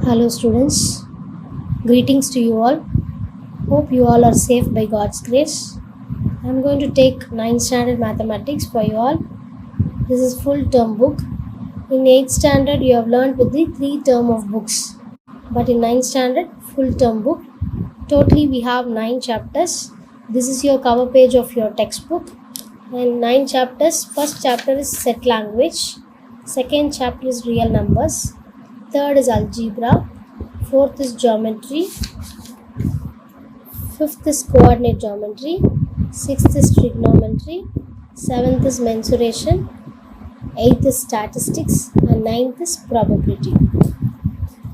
Hello students, greetings to you all. Hope you all are safe by God's grace. I am going to take 9th standard mathematics for you all. This is full term book. In 8th standard you have learned with the 3 term of books. But in 9th standard full term book, totally we have 9 chapters. This is your cover page of your textbook. And 9 chapters. First chapter is set language. Second chapter is real numbers. Third is algebra. Fourth is geometry. Fifth is coordinate geometry. Sixth is trigonometry. Seventh is mensuration. Eighth is statistics. And ninth is probability.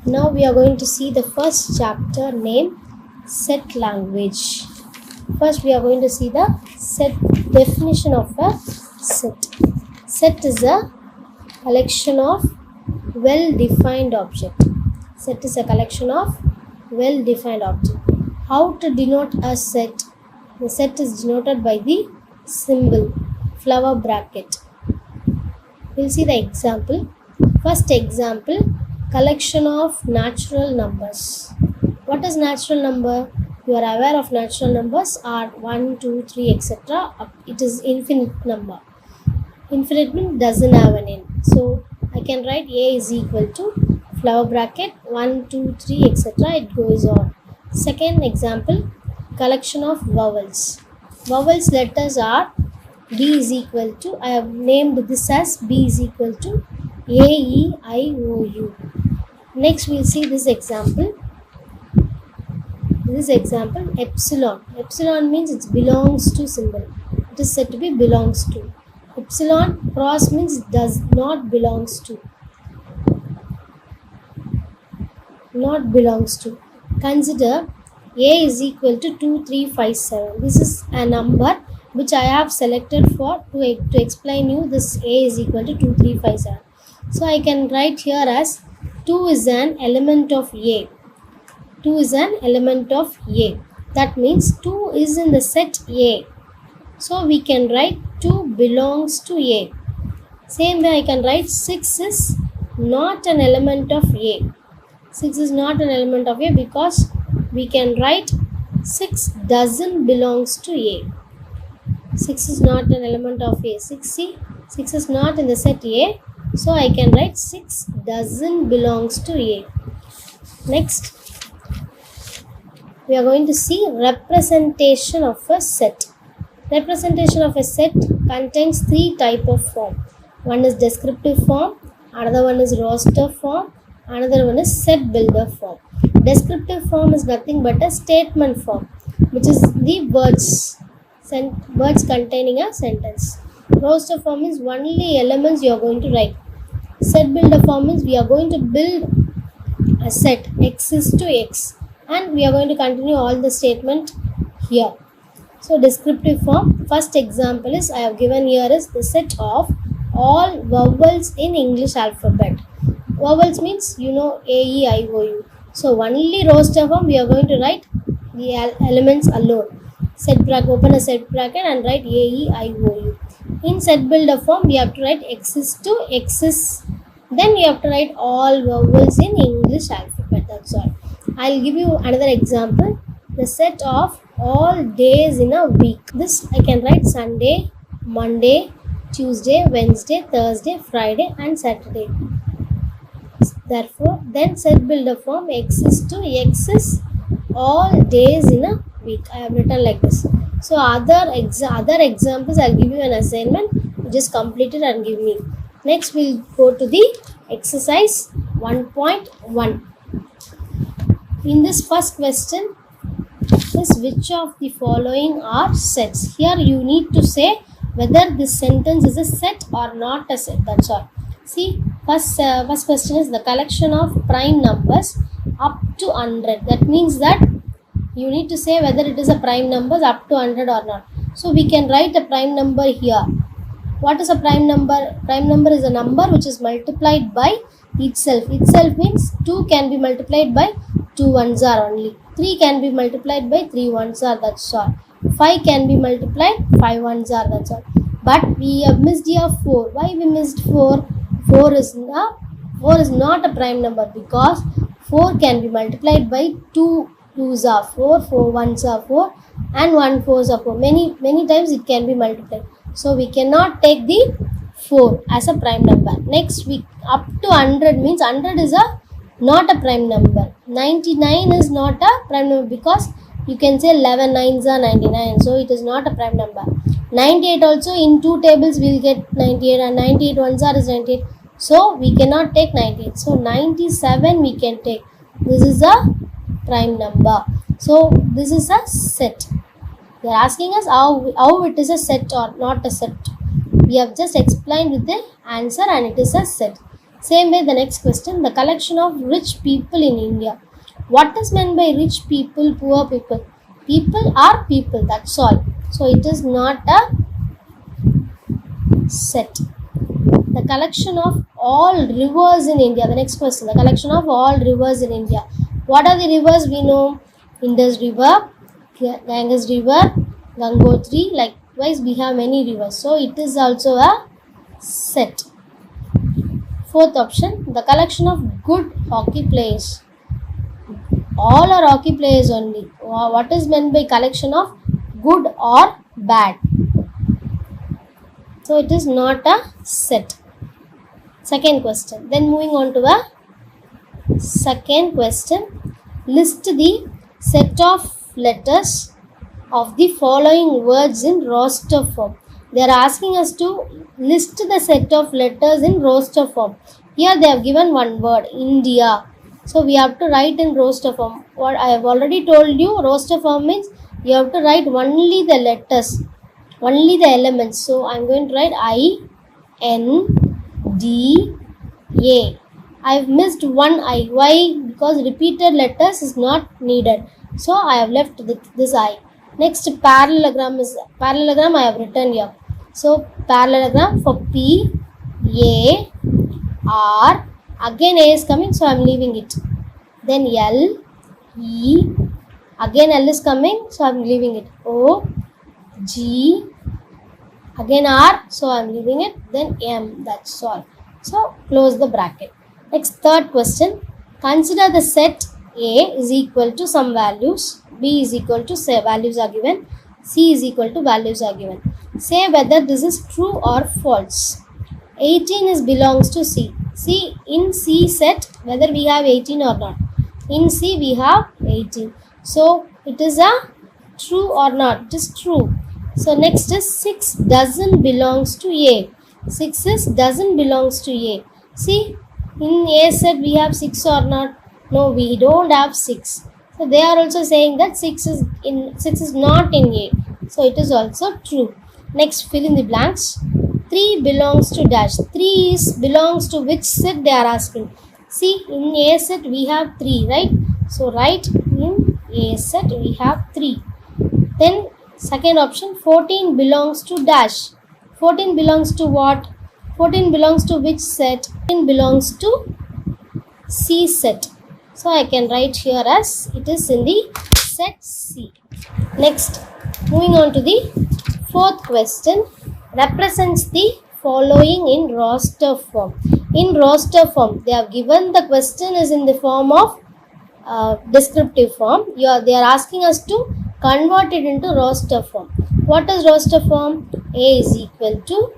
Now we are going to see the first chapter named set language. First we are going to see the set definition of a set. Set is a collection of well-defined object. Set is a collection of well-defined object. How to denote a set? The set is denoted by the symbol flower bracket. We'll see the example. First example, collection of natural numbers. What is natural number? You are aware of natural numbers are 1, 2, 3, etc. It is infinite number. Infinite means doesn't have an end. So I can write A is equal to flower bracket 1, 2, 3, etc. It goes on. Second example, collection of vowels. Vowels letters are B is equal to, I have named this as B is equal to A, E, I, O, U. Next we will see this example. This example, epsilon. Epsilon means it belongs to symbol. It is said to be belongs to. Epsilon cross means does not belongs to. Not belongs to. Consider A is equal to 2357. This is a number which I have selected for to explain you this A is equal to 2357. So I can write here as 2 is an element of A. 2 is an element of A. That means 2 is in the set A. So we can write 2 belongs to A. Same way I can write 6 is not an element of A. 6 is not an element of A because we can write 6 doesn't belongs to A. 6 is not an element of A. 6 is not in the set A. So I can write 6 doesn't belongs to A. Next, we are going to see representation of a set. Representation of a set contains 3 types of form. One is descriptive form, another one is roster form, another one is set builder form. Descriptive form is nothing but a statement form, which is the words containing a sentence. Roster form means only elements you are going to write. Set builder form means we are going to build a set x is to x and we are going to continue all the statement here. So descriptive form, first example is I have given here is the set of all vowels in English alphabet. Vowels means you know A, E, I, O, U. So only roster form we are going to write the elements alone. Set bracket, open a set bracket and write A, E, I, O, U. In set builder form we have to write X is to X is. Then you have to write all vowels in English alphabet. That's all. I'll give you another example. The set of all days in a week. This I can write Sunday, Monday, Tuesday, Wednesday, Thursday, Friday and Saturday. Therefore, then set builder form X is to X is all days in a week. I have written like this. So other examples I'll give you an assignment. You just complete it and give me. Next we'll go to the exercise 1.1. In this first question is which of the following are sets. Here you need to say whether this sentence is a set or not a set. That's all. See, first question is the collection of prime numbers up to 100. That means that you need to say whether it is a prime numbers up to 100 or not. So we can write a prime number here. What is a prime number? Prime number is a number which is multiplied by itself. Itself means 2 can be multiplied by 2 ones are only. 3 can be multiplied by 3 ones are, that's all. 5 can be multiplied, 5 ones are, that's all. But we have missed here 4. Why we missed 4? 4 is not a prime number because 4 can be multiplied by 2 2s are 4, 4 1s are 4, and 1 4s are 4. Many times it can be multiplied. So we cannot take the 4 as a prime number. Next, we up to 100 means 100 is not a prime number. 99 is not a prime number because you can say 11 9s are 99. So it is not a prime number. 98 also in 2 tables we will get 98, and 98 1s are is 98. So we cannot take 98. So 97 we can take. This is a prime number. So this is a set. They are asking us how it is a set or not a set. We have just explained with the answer, and it is a set. Same way, the next question, the collection of rich people in India. What is meant by rich people, poor people? People are people, that's all. So it is not a set. The collection of all rivers in India. The next question, the collection of all rivers in India. What are the rivers we know? Indus River, Ganges River, Gangotri. Likewise, we have many rivers. So it is also a set. Fourth option, the collection of good hockey players. All are hockey players only. What is meant by collection of good or bad? So it is not a set. Second question. Then moving on to a second question. List the set of letters of the following words in roster form. They are asking us to list the set of letters in roster form. Here they have given one word, India. So we have to write in roster form. What I have already told you, roster form means you have to write only the letters, only the elements. So I am going to write I, N, D, A. I have missed one I. Why? Because repeated letters is not needed. So I have left this I. Next, parallelogram I have written here. So parallelogram for P, A, R. Again A is coming, so I am leaving it. Then L, E. Again L is coming, so I am leaving it. O, G. Again R, so I am leaving it. Then M. That's all. So close the bracket. Next, third question. Consider the set A is equal to some values. B is equal to, say, values are given. C is equal to values are given. Say whether this is true or false. 18 is belongs to C. See, in C set whether we have 18 or not. In C we have 18. So it is a true or not. It is true. So next is 6 doesn't belongs to A. 6 is doesn't belongs to A. See, in A set we have 6 or not. No, we don't have 6. So they are also saying that 6 is not in A. So it is also true. Next, fill in the blanks. 3 belongs to dash. 3 belongs to which set they are asking. See, in A set we have 3, right? So write in A set we have 3. Then second option, 14 belongs to dash. 14 belongs to what? 14 belongs to which set? 14 belongs to C set. So I can write here as it is in the set C. Next, moving on to the fourth question. Represents the following in roster form. In roster form, they have given the question is in the form of descriptive form. They are asking us to convert it into roster form. What is roster form? A is equal to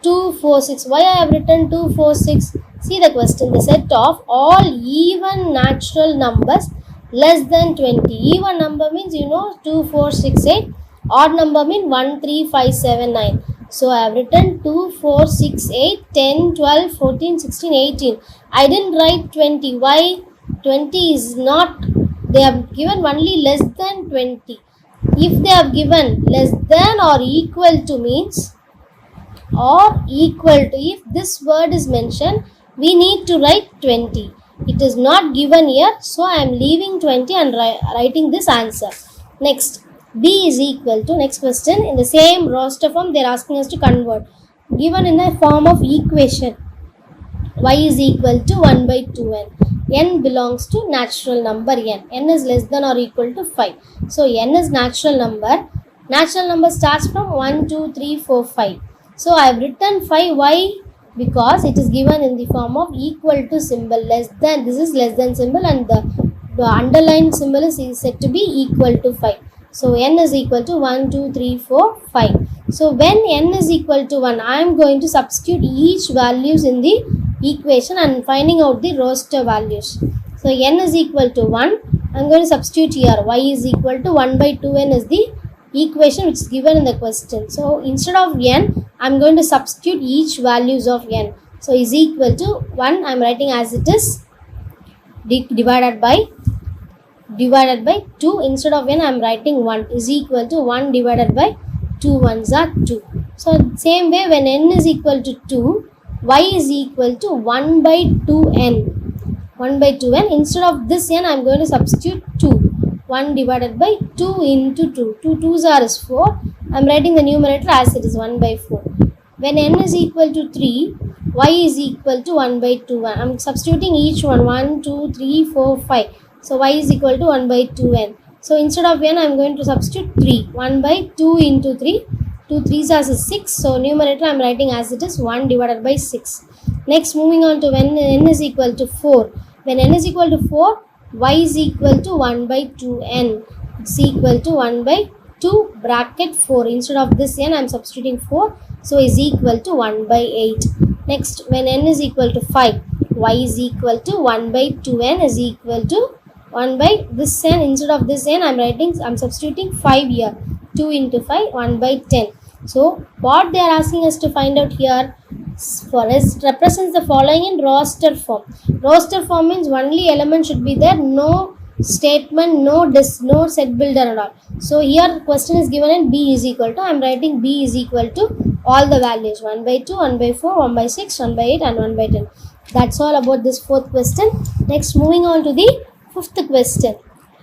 2, 4, 6. Why I have written 2, 4, 6? See the question. The set of all even natural numbers less than 20. Even number means 2, 4, 6, 8. Odd number means 1, 3, 5, 7, 9. So I have written 2, 4, 6, 8, 10, 12, 14, 16, 18. I didn't write 20. Why? 20 is not. They have given only less than 20. If they have given less than or equal to means or equal to, if this word is mentioned, we need to write 20. It is not given here, so I am leaving 20 and writing this answer. Next, B is equal to, next question, in the same roster form they are asking us to convert. Given in the form of equation, y is equal to 1 by 2n. N belongs to natural number n. N is less than or equal to 5. So n is natural number. Natural number starts from 1, 2, 3, 4, 5. So I have written 5. Why? because it is given in the form of equal to symbol, less than, this is less than symbol, and the underlined symbol is said to be equal to 5. So n is equal to 1, 2, 3, 4, 5. So when n is equal to 1, I am going to substitute each values in the equation and finding out the roster values. So n is equal to 1, I am going to substitute here y is equal to 1 by 2n is the equation which is given in the question. So instead of n, I am going to substitute each values of n. So is equal to 1, I am writing as it is, divided by 2. Instead of n, I am writing 1 is equal to 1 divided by 2 ones are 2. So same way, when n is equal to 2, y is equal to 1 by 2n. 1 by 2n. Instead of this n, I am going to substitute 2. 1 divided by 2 into 2. 2 2s are 4. I am writing the numerator as it is, 1 by 4. When n is equal to 3, y is equal to 1 by 2. I am substituting each one, 1, 2, 3, 4, 5. So y is equal to 1 by 2n. So instead of n, I am going to substitute 3. 1 by 2 into 3. 2 3s are 6. So numerator I am writing as it is, 1 divided by 6. Next, moving on to when n is equal to 4. When n is equal to 4, y is equal to 1 by 2n. It's equal to 1 by 2 bracket 4. Instead of this n, I am substituting 4. So is equal to 1 by 8. Next, when n is equal to 5, y is equal to 1 by 2n is equal to 1 by this n. Instead of this n, I am substituting 5 here. 2 into 5, 1 by 10. So what they are asking us to find out here, for us, represents the following in roster form. Roster form means only element should be there, no statement, no set builder and all. So here question is given in b is equal to, I am writing b is equal to all the values, 1 by 2, 1 by 4, 1 by 6, 1 by 8 and 1 by 10. That's all about this fourth question. Next, moving on to the fifth question.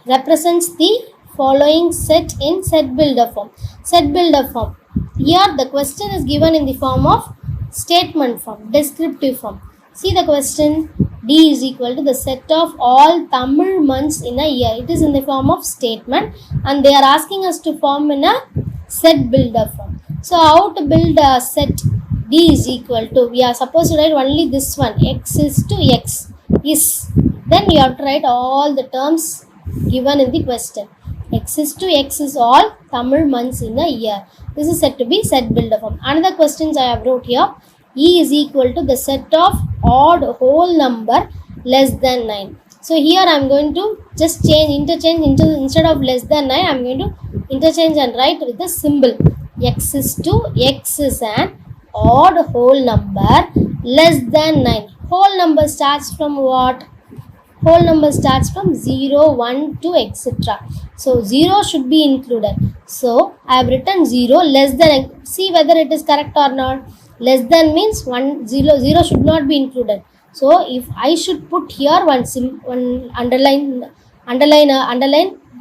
Represents the following set in set builder form. Set builder form. Here the question is given in the form of statement form, descriptive form. See the question, D is equal to the set of all Tamil months in a year. It is in the form of statement and they are asking us to form in a set builder form. So how to build a set? D is equal to, we are supposed to write only this one, x is to x is. Then you have to write all the terms given in the question. X is to x is all Tamil months in a year. This is said to be set builder form. Another questions I have wrote here. E is equal to the set of odd whole number less than 9. So here I am going to just interchange instead of less than 9, I am going to interchange and write with the symbol. X is to x is an odd whole number less than 9. Whole number starts from what? Whole number starts from 0, 1, 2, etc. So 0 should be included. So I have written 0 less than. See whether it is correct or not. Less than means 0 should not be included. So if I should put here one underline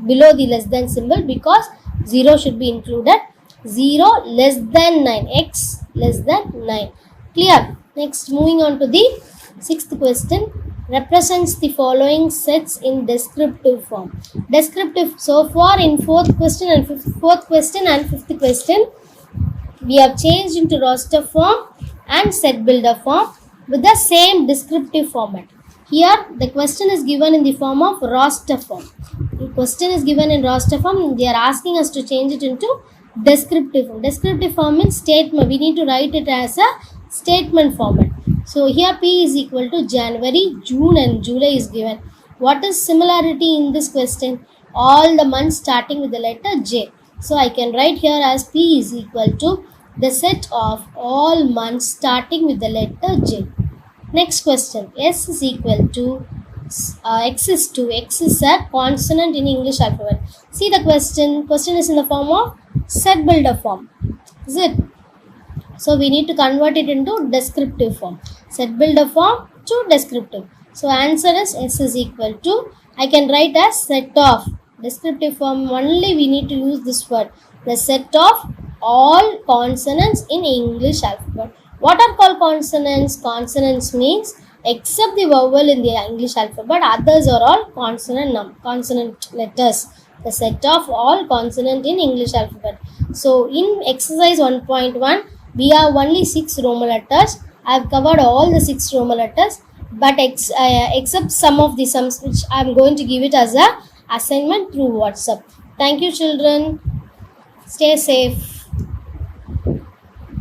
below the less than symbol, because 0 should be included. 0 less than 9. X less than 9. Clear? Next, moving on to the sixth question. Represents the following sets in descriptive form. Descriptive. So far in fourth question and fifth question, we have changed into roster form and set builder form with the same descriptive format. Here the question is given in the form of roster form. The question is given in roster form. They are asking us to change it into descriptive form. Descriptive form means statement. We need to write it as a statement format. So here P is equal to January, June and July is given. What is similarity in this question? All the months starting with the letter J. So I can write here as P is equal to the set of all months starting with the letter J. Next question. S is equal to X is to. X is a consonant in English alphabet. See the question. Question is in the form of set builder form. Is it? So we need to convert it into descriptive form. Set builder form to descriptive. So answer is S is equal to, I can write as set of. Descriptive form only we need to use this word. The set of all consonants in English alphabet. What are called consonants? Consonants means except the vowel in the English alphabet, others are all consonant letters. The set of all consonant in English alphabet. So in exercise 1.1, we have only 6 Roman letters. I've covered all the 6 Roman letters, but except some of the sums which I'm going to give it as a assignment through WhatsApp. Thank you, children. Stay safe.